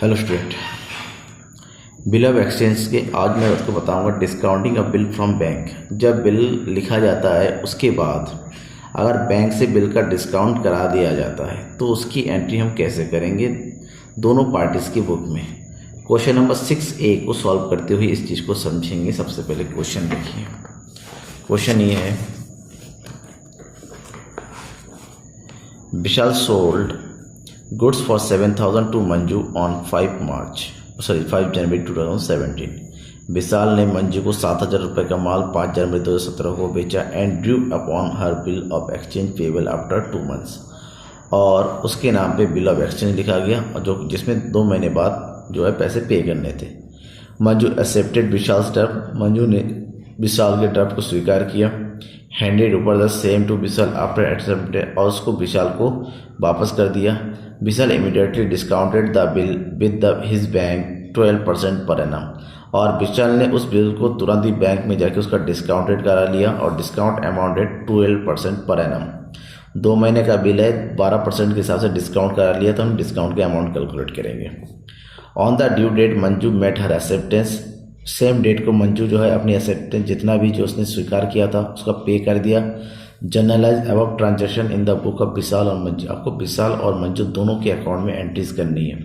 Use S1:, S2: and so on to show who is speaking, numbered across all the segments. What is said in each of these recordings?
S1: Hello student, bill of exchange के आज मैं आपको बताऊंगा discounting of bill from bank. जब बिल लिखा जाता है उसके बाद अगर बैंक से बिल का डिस्काउंट करा दिया जाता है तो उसकी एंट्री हम कैसे करेंगे दोनों पार्टीज की बुक में। क्वेश्चन नंबर 6A को सॉल्व करते हुए इस चीज़ को समझेंगे। सबसे पहले क्वेश्चन देखिए। क्वेश्चन ये है, Vishal sold goods for 7,000 to Manju on 5 January 2017। Vishal ने मंजू को 7,000 रुपये का माल 5 जनवरी 2017 को बेचा and due upon her bill of exchange payable after 2 months. और उसके नाम पे बिल ऑफ एक्सचेंज लिखा गया और जो जिसमें 2 महीने बाद जो है पैसे पे करने थे। Manju accepted Vishal draft. मंजू ने विशाल के ड्राफ्ट को स्वीकार किया। Handed over the same to Vishal after accepted, और उसको विशाल को वापस कर दिया। Vishal immediately discounted the bill with his bank 12% per annum, और विशाल ने उस बिल को तुरंत ही बैंक में जाके उसका डिस्काउंटेड करा लिया और डिस्काउंट अमाउंटेड 12% पर एनम। 2 महीने का बिल है, 12% के हिसाब से डिस्काउंट करा लिया तो हम डिस्काउंट के अमाउंट कैलकुलेट करेंगे। On the due date Manju met her acceptance. Same date को मंजू जो है अपनी एक्सेप्टेंस जितना भी जो उसने स्वीकार किया था उसका पे कर दिया। Journalise above transaction in the book of Vishal और मंजू। आपको विशाल और मंजू दोनों के अकाउंट में एंट्रीज करनी है।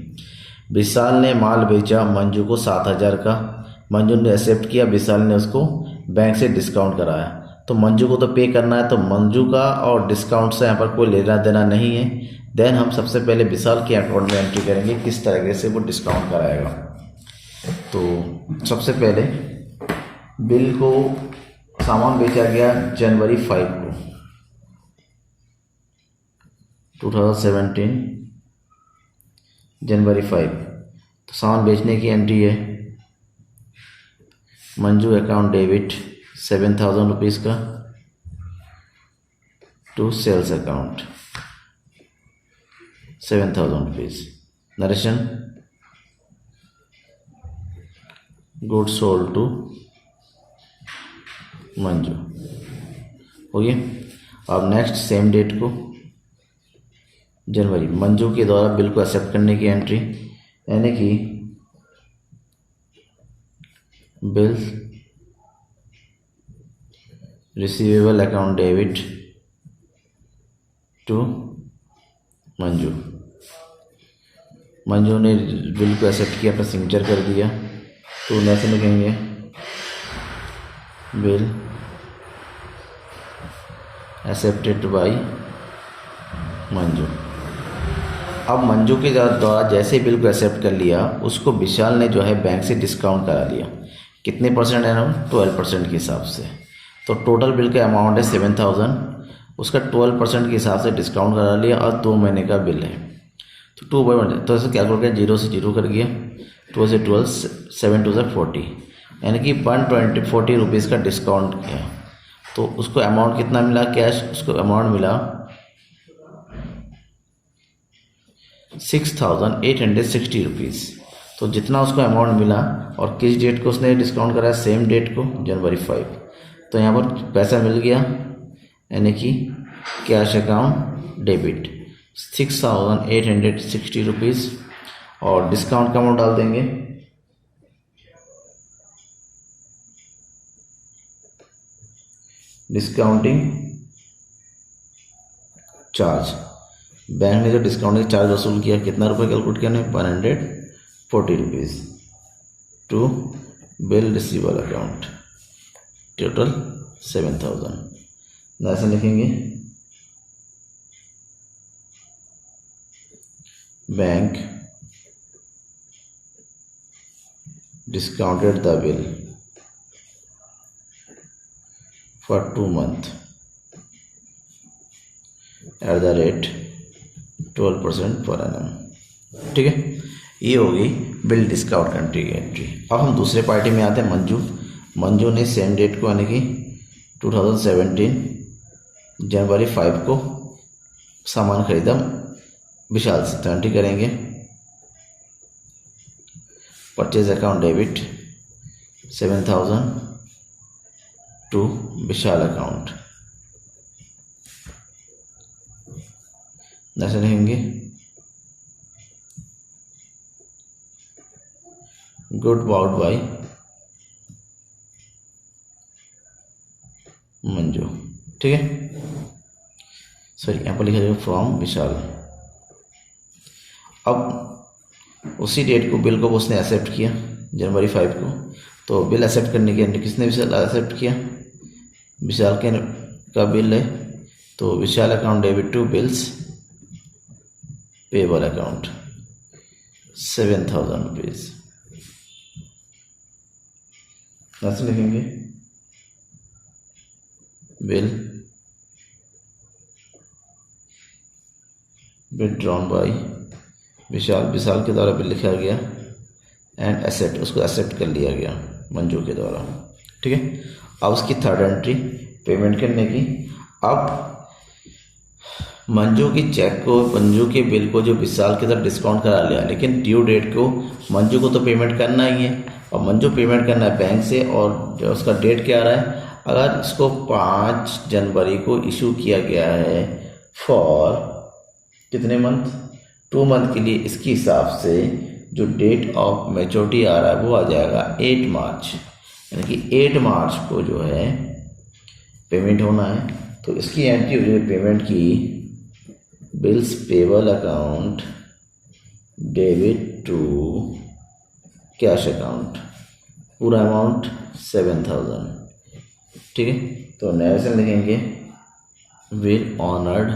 S1: विशाल ने माल बेचा मंजू को 7,000 का, मंजू ने एक्सेप्ट किया, विशाल ने उसको बैंक से डिस्काउंट कराया तो मंजू को तो पे करना है, तो मंजू का और डिस्काउंट से यहाँ पर कोई लेना देना नहीं है। देन हम सबसे पहले विशाल के अकाउंट में एंट्री करेंगे किस तरीके से वो डिस्काउंट कराएगा। तो सबसे पहले बिल को सामान बेचा गया जनवरी 5 को 2017 जनवरी 5। तो सामान बेचने की एंट्री है मंजू अकाउंट डेबिट 7,000 रुपीज़ का to sales account 7,000 rupees. Narration good sold to Manju हो गया। अब नेक्स्ट सेम डेट को जनवरी, मंजू के द्वारा बिल को एक्सेप्ट करने की एंट्री, यानी कि bill receivable account debit to Manju. Manju ने बिल को एक्सेप्ट किया, अपना सिग्नेचर कर दिया तो ऐसे लिखेंगे बिल एक्सेप्टेड बाय मंजू। अब मंजू के द्वारा जैसे बिल को एक्सेप्ट कर लिया उसको विशाल ने जो है बैंक से डिस्काउंट करा लिया। कितने परसेंट है ना? 12% के हिसाब से। तो टोटल बिल का अमाउंट है 7,000, उसका 12% के हिसाब से डिस्काउंट करा लिया और 2 महीने का बिल है तो 2/1, तो ऐसे कैलकुलेट किया, 0 से 0 कर गया, 2 से 12, 7 2 से 40, यानी कि 140 रुपीज़ का डिस्काउंट किया। तो उसको अमाउंट कितना मिला कैश? उसको अमाउंट मिला 6,860 रुपीज़। तो जितना उसको अमाउंट मिला और किस डेट को उसने डिस्काउंट कराया? सेम डेट को जनवरी 5। तो यहाँ पर पैसा मिल गया, यानी कि कैश अकाउंट डेबिट 6,860 रुपीज़ और डिस्काउंट का अमाउंट डाल देंगे डिस्काउंटिंग चार्ज। बैंक ने जो डिस्काउंटिंग चार्ज वसूल किया कितना रुपये कैलकुलेट किया? 140 rupees to bill receivable account, total 7,000। ऐसे लिखेंगे bank discounted the bill for 2 months at the rate 12% per annum। ठीक है, ये होगी बिल डिस्काउंट कंट्री की एंट्री। अब हम दूसरे पार्टी में आते हैं मंजू। मंजू ने सेम डेट को यानी कि 2017 जनवरी 5 को सामान खरीदा विशाल से, तो एंट्री करेंगे purchase account debit 7,000 to Vishal account. ऐसे लिखेंगे गुड बाउट बाय मंजू। ठीक है, सॉरी यहाँ पर लिखा जाएगा फ्रॉम विशाल। अब उसी डेट को बिल को उसने एक्सेप्ट किया जनवरी 5 को, तो बिल एक्सेप्ट करने के अंदर किसने विशाल एक्सेप्ट किया, विशाल के का बिल है, तो Vishal account debit to bills payable account 7,000 rupees. कैसे लिखेंगे, bill withdrawn by Vishal, Vishal के द्वारा बिल लिखा गया एंड एक्सेप्ट, उसको एक्सेप्ट कर लिया गया मंजू के द्वारा। ठीक है, अब उसकी थर्ड एंट्री पेमेंट करने की। अब मंजू की चेक को, मंजू के बिल को जो विशाल के साथ डिस्काउंट करा लिया, लेकिन ड्यू डेट को मंजू को तो पेमेंट करना ही है, और मंजू पेमेंट करना है बैंक से, और जो उसका डेट क्या आ रहा है, अगर इसको 5 जनवरी को इशू किया गया है फॉर कितने मंथ, 2 मंथ के लिए, इसके हिसाब से जो डेट ऑफ मैच्योरिटी आ रहा है वो आ जाएगा 8 मार्च, यानी कि 8 मार्च को जो है पेमेंट होना है। तो इसकी एंट्री हो जाएगी पेमेंट की, bills payable account debit to cash account, पूरा अमाउंट 7,000। ठीक है, तो नरेशन लिखेंगे विल ऑनर्ड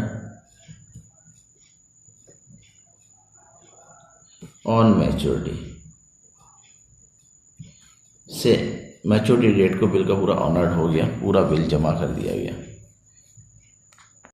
S1: ऑन मैच्योरिटी, से मैच्योरिटी डेट को बिल का पूरा ऑनर्ड हो गया, पूरा बिल जमा कर दिया गया।